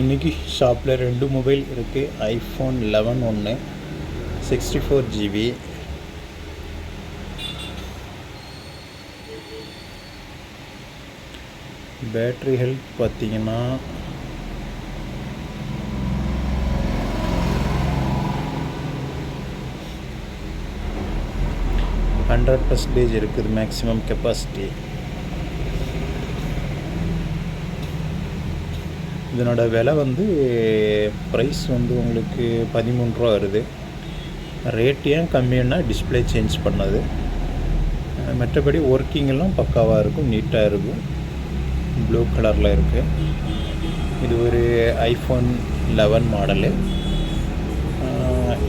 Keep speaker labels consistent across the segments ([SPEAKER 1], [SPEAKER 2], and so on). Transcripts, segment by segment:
[SPEAKER 1] இன்றைக்கி ஷாப்பில் 2 மொபைல் இருக்குது. ஐஃபோன் 11 ஒன்று 64 GB. பேட்ரி ஹெல்த் பார்த்திங்கன்னா 100% இருக்குது மேக்ஸிமம் கெப்பாசிட்டி. இதனோட விலை ப்ரைஸ் உங்களுக்கு 13 ரூபா வருது. ரேட் ஏன் கம்மின்னா டிஸ்பிளே சேஞ்ச் பண்ணது. மற்றபடி ஒர்க்கிங் எல்லாம் பக்காவாக இருக்கும், நீட்டாக இருக்கும். ப்ளூ கலரில் இருக்குது. இது ஒரு ஐஃபோன் 11 மாடலு.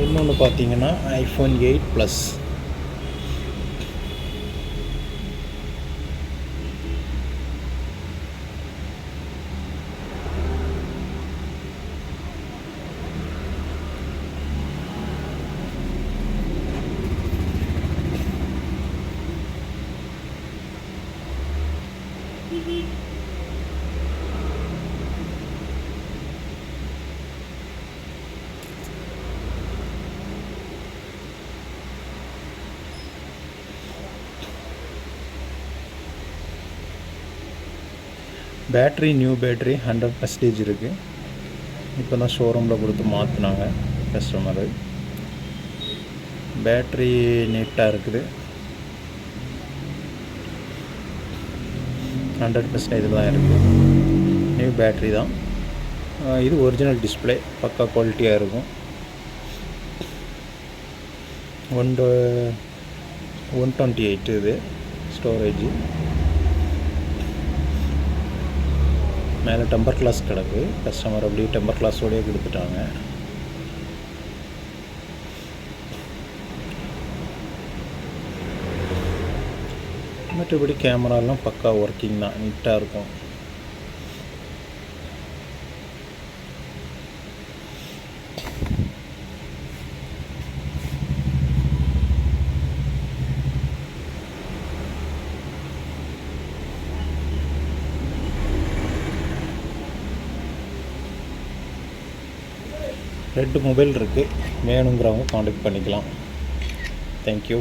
[SPEAKER 1] இன்னொன்று பார்த்தீங்கன்னா iPhone 8 plus. Battery new battery 100% இருக்குது. இப்போ தான் ஷோரூமில் கொடுத்து மாற்றினாங்க கஸ்டமரு. பேட்ரி நீட்டாக இருக்குது. 100% இதில் தான் இருக்குது. நியூ பேட்ரி தான். இது ஒரிஜினல் டிஸ்பிளே, பக்கா குவாலிட்டியாக இருக்கும். 128 இது ஸ்டோரேஜ். மேலே டெம்பர் கிளாஸ் கிடக்கு. கஸ்டமர் அப்படியே டெம்பர் கிளாஸோடையே கொடுத்துட்டாங்க. மற்றபடி கேமராலாம் பக்கா ஒர்க்கிங் தான், நீட்டாக இருக்கும். ரெண்டு மொபைல் இருக்குது. வேணுங்கிறவங்க காண்டாக்ட் பண்ணிக்கலாம். தேங்க்யூ.